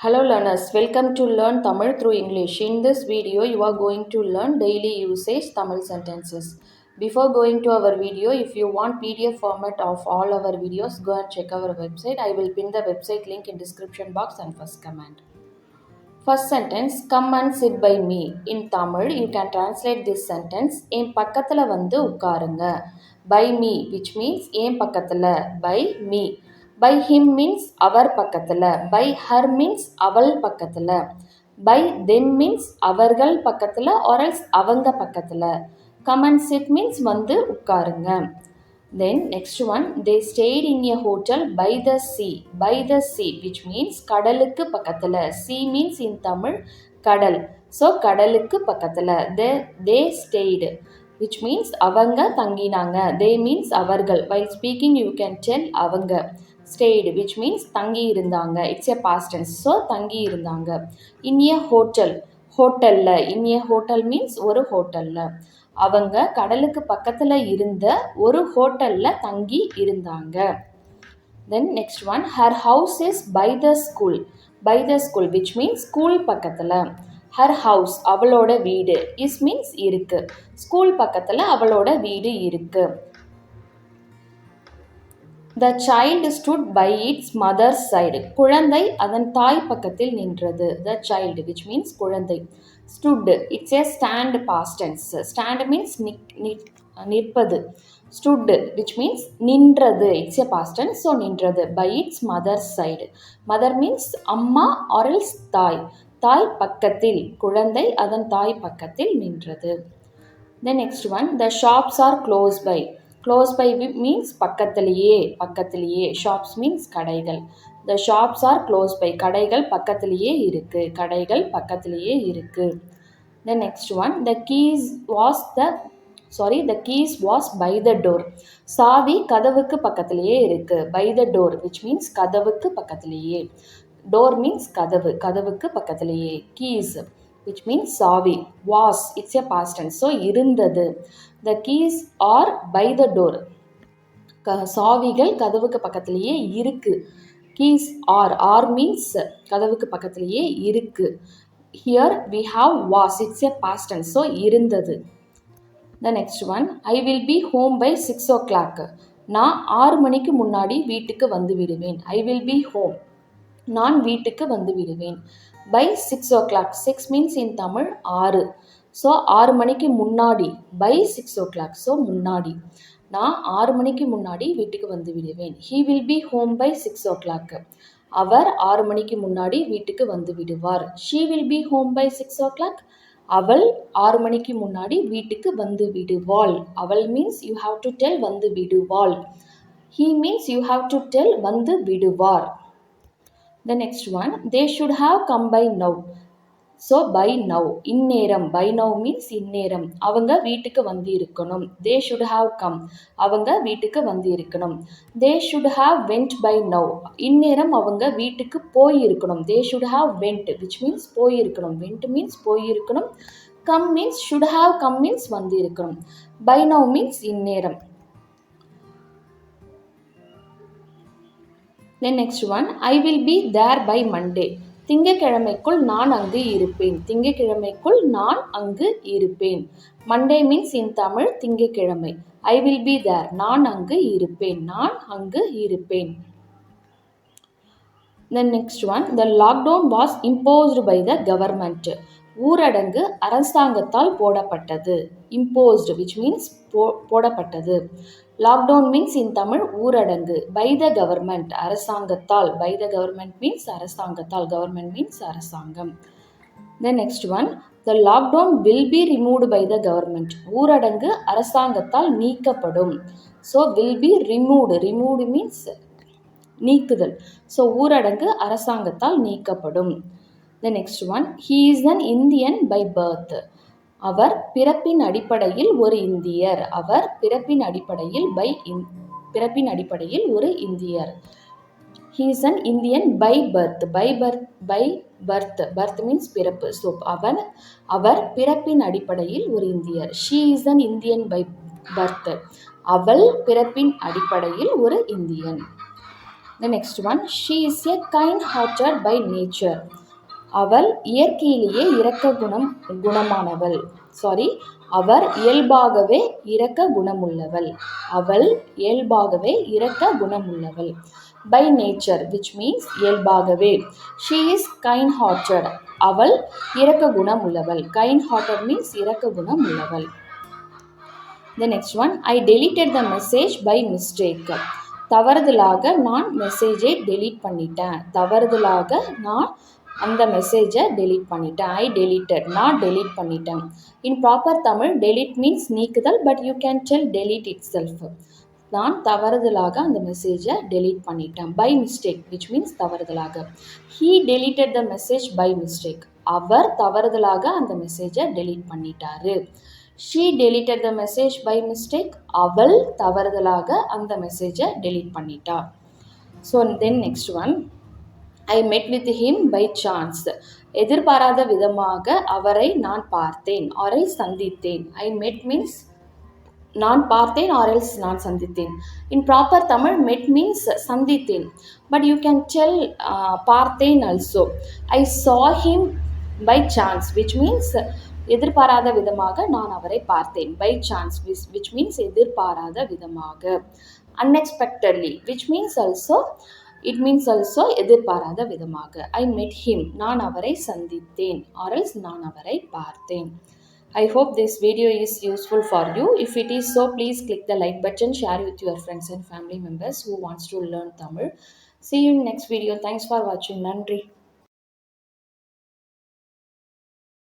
Hello learners, welcome to Learn Tamil through English. In this video, you are going to learn daily usage Tamil sentences. Before going to our video, if you want PDF format of all our videos, go and check our website. I will pin the website link in description box and first comment. First sentence, come and sit by me. In Tamil, you can translate this sentence, என் பக்கத்தில் வந்து உட்காருங்க. By me, which means என் பக்கத்தில், by me. By him means அவர் பக்கத்தில். By her means அவள் பக்கத்தில். By them means அவர்கள் பக்கத்தில் or else அவங்க பக்கத்தில். Come and sit means வந்து உட்காருங்க. Then next one, they stayed in a hotel by the sea. By the sea, which means கடலுக்கு பக்கத்துல. Sea means in Tamil கடல். So கடலுக்கு பக்கத்துல. They stayed, which means அவங்க தங்கினாங்க. They means அவர்கள். While speaking you can tell அவங்க. Stayed, which means தங்கி இருந்தாங்க. It's a past tense. So தங்கி இருந்தாங்க. In a hotel. ஹோட்டல்ல. In a hotel means ஒரு ஹோட்டல்ல. அவங்க கடலுக்கு பக்கத்தில் இருந்த ஒரு ஹோட்டலில் தங்கி இருந்தாங்க. Then next one, her house is by the school. By the school, which means school பக்கத்தில். Her house, அவளோட வீடு. Is means இருக்கு. ஸ்கூல் பக்கத்தில் அவளோட வீடு இருக்கு. The child stood by its mother's side. குழந்தை அதன் தாய் பக்கத்தில் நின்றது. The child, which means குழந்தை. Stood, it's a stand past tense. Stand means நிற்பது. Stood, which means நின்றது. It's a past tense, so நின்றது. By its mother's side. Mother means அம்மா or else தாய். தாய் பக்கத்தில். குழந்தை அதன் தாய் பக்கத்தில் நின்றது. The next one, the shops are close by. Close by means பக்கத்திலேயே. பக்கத்திலேயே. Shops means கடைகள். The shops are close by. கடைகள் பக்கத்திலேயே இருக்கு. கடைகள் பக்கத்திலேயே இருக்கு. The next one, the keys was by the door. சாவி கதவுக்கு பக்கத்திலேயே இருக்கு. By the door, which means கதவுக்கு பக்கத்திலேயே. Door means கதவு. கதவுக்கு பக்கத்திலேயே. Keys, which means சாவி. Was, it's a past tense. So இருந்தது. The keys are by the door. சாவிகள் கதவுக்கு பக்கத்திலேயே இருக்கு. Keys are means கதவுக்கு பக்கத்திலேயே இருக்கு. Here we have was, it's a past tense. So இருந்தது. The next one, I will be home by 6 o'clock. நான் 6 மணிக்கு முன்னாடி வீட்டுக்கு வந்து விடுவேன். I will be home. நான் வீட்டுக்கு வந்து விடுவேன். By 6 o'clock. 6 means in Tamil 6. So 6 மணிக்கு முன்னாடி. By 6 o'clock. So முன்னாடி. நான் 6 மணிக்கு முன்னாடி வீட்டுக்கு வந்து விடுவேன். He will be home by 6 o'clock. அவர் 6 மணிக்கு முன்னாடி வீட்டுக்கு வந்து விடுவார். She will be home by 6 o'clock. அவள் 6 மணிக்கு முன்னாடி வீட்டுக்கு வந்து விடுவாள். அவள் means you have to tell வந்து விடுவாள். He means you have to tell வந்து விடுவார். The next one, they should have come by now. So by now, இந்நேரம். By now means இந்நேரம். அவங்க வீட்டுக்கு வந்து இருக்கணும். They should have come. அவங்க வீட்டுக்கு வந்து இருக்கணும். They should have went by now. இந்நேரம் அவங்க வீட்டுக்கு போய் இருக்கணும். They should have went, which means போய் இருக்கணும். Went means போய் இருக்கணும். Come means should have come means வந்து இருக்கணும். By now means இந்நேரம். Then next one, I will be there by Monday. திங்கட்கிழமைக்குள் நான் அங்கு இருப்பேன். திங்கட்கிழமைக்குள் நான் அங்கு இருப்பேன். Monday means in Tamil திங்கட்கிழமை. I will be there. நான் அங்கு இருப்பேன். நான் அங்கு இருப்பேன். The next one, the lockdown was imposed by the government. ஊரடங்கு அரசாங்கத்தால் போடப்பட்டது. Imposed, which means போடப்பட்டது. Lockdown means in Tamil ஊரடங்கு. By the government, அரசாங்கத்தால். By the government means அரசாங்கத்தால். Government means அரசாங்கம். The next one, the lockdown will be removed by the government. ஊரடங்கு அரசாங்கத்தால் நீக்கப்படும். So will be removed. Removed means நீக்குதல். So ஊரடங்கு அரசாங்கத்தால் நீக்கப்படும். The next one, he is an Indian by birth. அவர் பிறப்பின் அடிப்படையில் ஒரு இந்தியர். அவர் பிறப்பின் அடிப்படையில் பிறப்பின் அடிப்படையில் ஒரு இந்தியர். He is an Indian by birth. By birth. Birth means பிறப்பு. So அவர் பிறப்பின் அடிப்படையில் ஒரு இந்தியர். She is an Indian by birth. அவள் பிறப்பின் அடிப்படையில் ஒரு Indian. The next one, she is a kind-hearted by nature. அவள் இயற்கையிலேயே குணமானவள். அவர் இயல்பாகவே இரக்க குணமுள்ளவள். அவள் இயல்பாகவே இரக்க குணமுள்ளவள். By nature, which means இயல்பாகவே. She is kind-hearted. அவள் இரக்க குணமுள்ளவள். Kind-hearted means இரக்க குணமுள்ளவள். The next one, I deleted the message by mistake. தவறுதலாக நான் மெசேஜை delete பண்ணிட்டேன். தவறுதலாக நான் அந்த மெசேஜை delete பண்ணிட்டேன். I deleted, நான் delete பண்ணிட்டேன். In proper Tamil, delete means நீக்குதல், but you can tell delete itself. நான் தவறுதலாக அந்த மெசேஜை delete பண்ணிட்டேன். By mistake, which means தவறுதலாக. He deleted the message by mistake. அவர் தவறுதலாக அந்த மெசேஜை delete பண்ணிட்டாரு. She deleted the message by mistake. அவள் தவறுதலாக அந்த மெசேஜை delete பண்ணிட்டா. So then next one, I met with him by chance. எதிர்பாராத விதமாக அவரை நான் பார்த்தேன் or சந்தித்தேன். I met means நான் பார்த்தேன் or else நான் சந்தித்தேன். In proper Tamil, met means சந்தித்தேன். But you can tell பார்த்தேன் also. I saw him by chance, which means எதிர்பாராத விதமாக நான் அவரை பார்த்தேன். By chance, which means எதிர்பாராத விதமாக. Unexpectedly, which means also, it means also எதிர்பாராத விதமாக. I met him, நான் அவரை சந்தித்தேன் or else நான் அவரை பார்த்தேன். I hope this video is useful for you. If it is so, please click the like button, share with your friends and family members who wants to learn Tamil. See you in next video. Thanks for watching. Nandri.